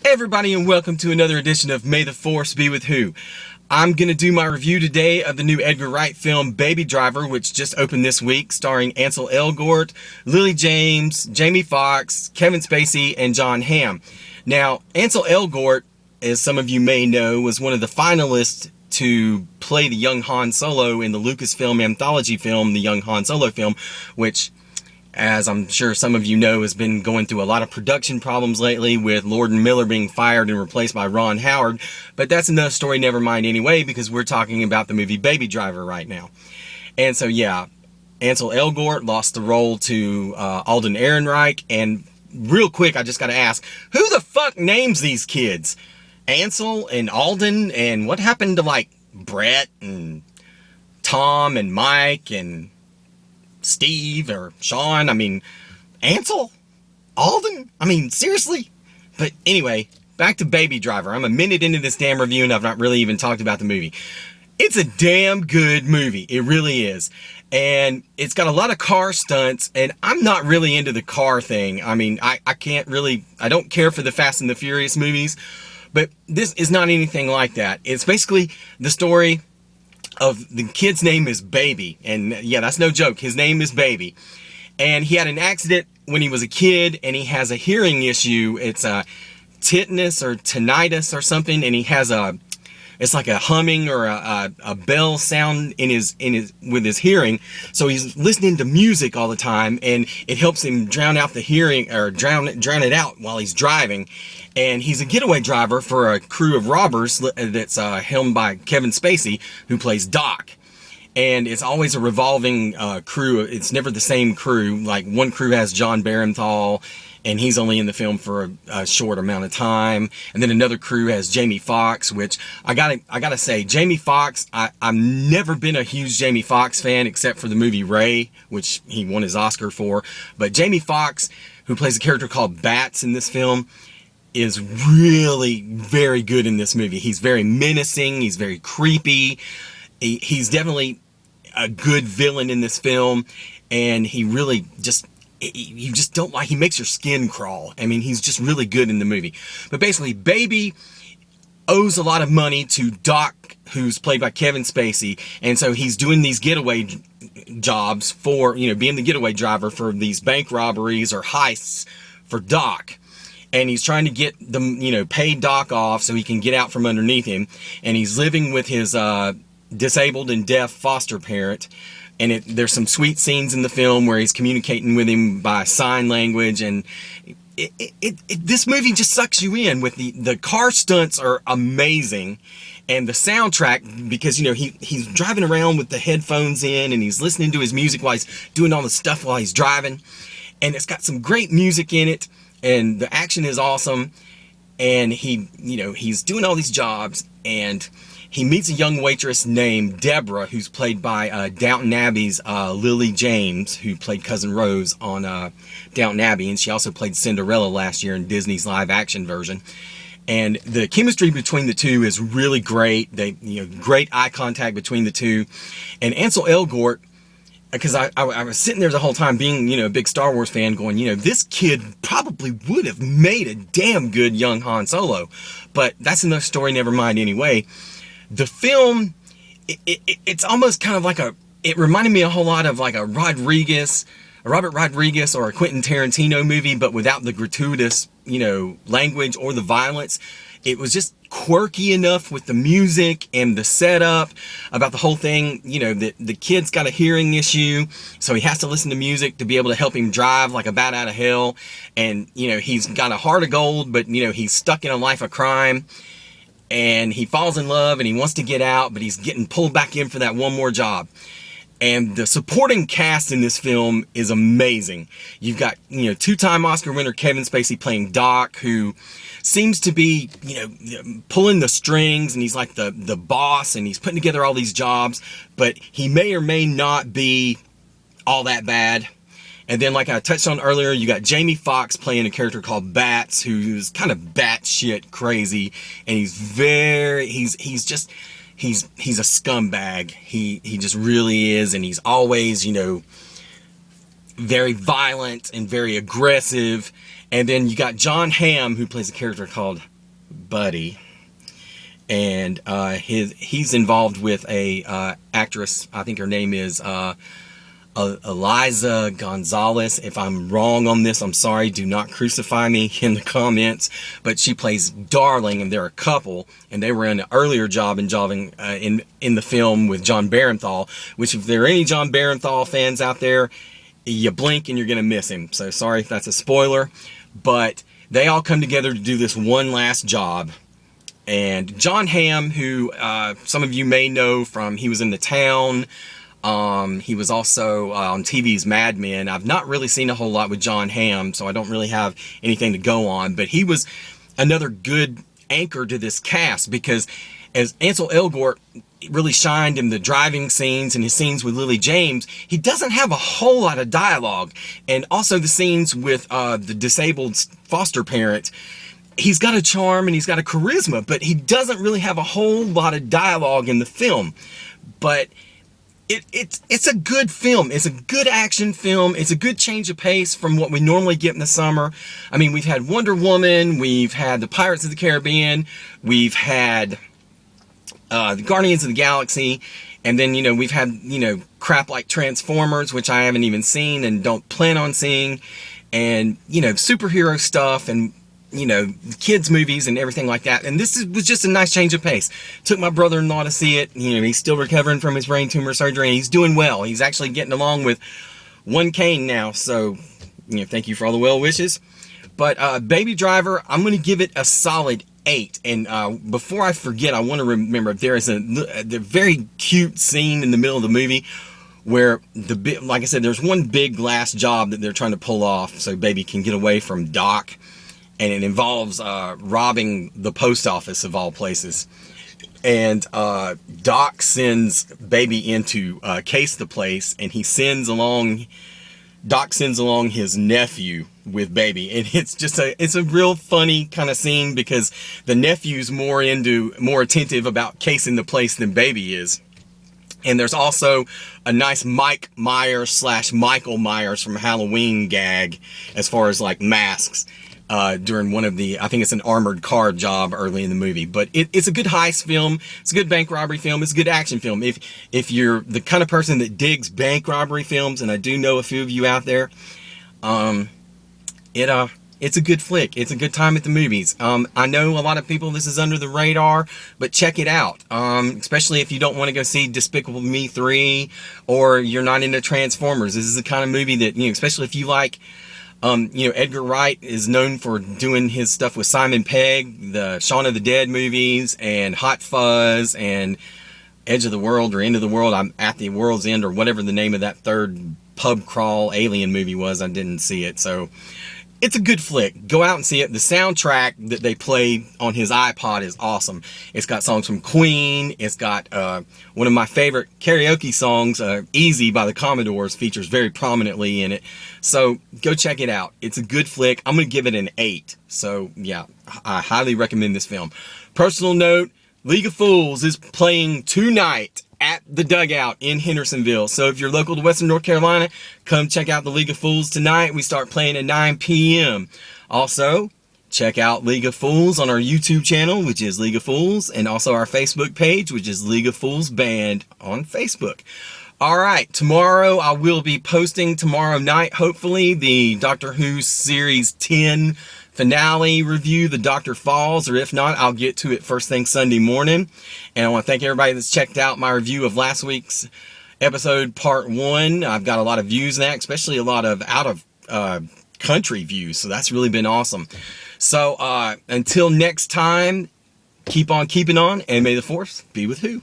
Hey everybody, and welcome to another edition of May the Force Be With Who. I'm going to do my review today of the new Edgar Wright film Baby Driver, which just opened this week, starring Ansel Elgort, Lily James, Jamie Foxx, Kevin Spacey, and Jon Hamm. Now, Ansel Elgort, as some of you may know, was one of the finalists to play the young Han Solo in the Lucasfilm anthology film, the Young Han Solo film, which, as I'm sure some of you know, has been going through a lot of production problems lately, with Lord and Miller being fired and replaced by Ron Howard. But that's another story, never mind anyway, because we're talking about the movie Baby Driver right now. And so yeah, Ansel Elgort lost the role to Alden Ehrenreich. And real quick, I just gotta ask, who the fuck names these kids? Ansel and Alden, and what happened to like Brett and Tom and Mike and Steve or Sean? I mean, Ansel? Alden? I mean, seriously? But anyway, back to Baby Driver. I'm a minute into this damn review and I've not really even talked about the movie. It's a damn good movie. It really is. And it's got a lot of car stunts, and I'm not really into the car thing. I mean, I don't care for the Fast and the Furious movies, but this is not anything like that. It's basically the story of the kid's name is Baby, and yeah, that's no joke. His name is Baby, and he had an accident when he was a kid, and he has a hearing issue. It's a tinnitus or something, and he has it's like a humming or a bell sound with his hearing. So he's listening to music all the time, and it helps him drown out the hearing, or drown it out while he's driving. And he's a getaway driver for a crew of robbers that's helmed by Kevin Spacey, who plays Doc. And it's always a revolving crew. It's never the same crew. Like, one crew has John Barenthal, and he's only in the film for a short amount of time. And then another crew has Jamie Foxx, which I gotta say, Jamie Foxx, I've never been a huge Jamie Foxx fan, except for the movie Ray, which he won his Oscar for. But Jamie Foxx, who plays a character called Bats in this film, is really very good in this movie. He's very menacing. He's very creepy. He's definitely a good villain in this film, and he really just, you just don't like, he makes your skin crawl. I mean, he's just really good in the movie. But basically, Baby owes a lot of money to Doc, who's played by Kevin Spacey, and so he's doing these getaway jobs for, being the getaway driver for these bank robberies or heists for Doc. And he's trying to get them, pay Doc off so he can get out from underneath him. And he's living with his disabled and deaf foster parent. And there's some sweet scenes in the film where he's communicating with him by sign language. And this movie just sucks you in. With the car stunts are amazing. And the soundtrack, because, he's driving around with the headphones in, and he's listening to his music while he's doing all the stuff while he's driving. And it's got some great music in it. And the action is awesome, and he's doing all these jobs, and he meets a young waitress named Deborah, who's played by Downton Abbey's Lily James, who played Cousin Rose on Downton Abbey, and she also played Cinderella last year in Disney's live-action version. And the chemistry between the two is really great. Great eye contact between the two, and Ansel Elgort. Because I was sitting there the whole time being, a big Star Wars fan, going, this kid probably would have made a damn good young Han Solo. But that's another story, never mind anyway. The film, it's almost kind of like it reminded me a whole lot of like a Robert Rodriguez or a Quentin Tarantino movie, but without the gratuitous, language or the violence. It was just quirky enough with the music and the setup about the whole thing. The kid's got a hearing issue, so he has to listen to music to be able to help him drive like a bat out of hell. And, he's got a heart of gold, but, he's stuck in a life of crime. And he falls in love and he wants to get out, but he's getting pulled back in for that one more job. And the supporting cast in this film is amazing. You've got, two-time Oscar winner Kevin Spacey playing Doc, who seems to be, pulling the strings, and he's like the boss, and he's putting together all these jobs, but he may or may not be all that bad. And then, like I touched on earlier, you got Jamie Foxx playing a character called Bats, who's kind of batshit crazy, and he's a scumbag. He just really is, and he's always, very violent and very aggressive. And then you got Jon Hamm, who plays a character called buddy, and he's involved with a actress. I think her name is Eliza Gonzalez. If I'm wrong on this, I'm sorry. Do not crucify me in the comments. But she plays Darling, and they're a couple, and they were in an earlier job in the film with John Barenthal. Which, if there are any John Barenthal fans out there, you blink and you're gonna miss him. So sorry if that's a spoiler, but they all come together to do this one last job. And John Hamm, who some of you may know from, he was in The Town. He was also on TV's Mad Men. I've not really seen a whole lot with John Hamm, so I don't really have anything to go on. But he was another good anchor to this cast, because as Ansel Elgort really shined in the driving scenes and his scenes with Lily James, he doesn't have a whole lot of dialogue. And also the scenes with the disabled foster parent, he's got a charm and he's got a charisma, but he doesn't really have a whole lot of dialogue in the film. But it's a good film. It's a good action film. It's a good change of pace from what we normally get in the summer. I mean, we've had Wonder Woman, we've had the Pirates of the Caribbean, we've had the Guardians of the Galaxy, and then, we've had, crap like Transformers, which I haven't even seen and don't plan on seeing, and, superhero stuff, and kids movies and everything like that. And this was just a nice change of pace. Took my brother-in-law to see it. He's still recovering from his brain tumor surgery, and he's doing well. He's actually getting along with one cane now. So, thank you for all the well wishes. But Baby Driver, I'm going to give it a solid 8. And before I forget, I want to remember, there is a very cute scene in the middle of the movie where like I said, there's one big glass job that they're trying to pull off so Baby can get away from Doc. And it involves robbing the post office, of all places. And Doc sends Baby in to case the place, and Doc sends along his nephew with Baby. And it's a real funny kind of scene, because the nephew's more attentive about casing the place than Baby is. And there's also a nice Mike Myers / Michael Myers from Halloween gag as far as like masks. During one of I think it's an armored car job early in the movie. But it's a good heist film. It's a good bank robbery film. It's a good action film. If you're the kind of person that digs bank robbery films, and I do know a few of you out there, it's a good flick. It's a good time at the movies. I know a lot of people, this is under the radar, but check it out. Especially if you don't want to go see Despicable Me 3, or you're not into Transformers. This is the kind of movie that, especially if you like, Edgar Wright is known for doing his stuff with Simon Pegg, the Shaun of the Dead movies, and Hot Fuzz, and Edge of the World, or End of the World. I'm at the World's End, or whatever the name of that third pub crawl alien movie was. I didn't see it, so it's a good flick. Go out and see it. The soundtrack that they play on his iPod is awesome. It's got songs from Queen. It's got one of my favorite karaoke songs, Easy by the Commodores, features very prominently in it. So go check it out. It's a good flick. I'm going to give it an 8. So yeah, I highly recommend this film. Personal note, League of Fools is playing tonight at the Dugout in Hendersonville. So if you're local to Western North Carolina, come check out the League of Fools tonight. We start playing at 9 p.m. Also, check out League of Fools on our YouTube channel, which is League of Fools, and also our Facebook page, which is League of Fools Band on Facebook. All right, tomorrow I will be posting, tomorrow night, hopefully, the Doctor Who Series 10 finale review, The Doctor Falls, or if not, I'll get to it first thing Sunday morning. And I want to thank everybody that's checked out my review of last week's episode, part 1. I've got a lot of views now, especially a lot of out of country views, so that's really been awesome. So until next time, keep on keeping on, and may the Force be with who.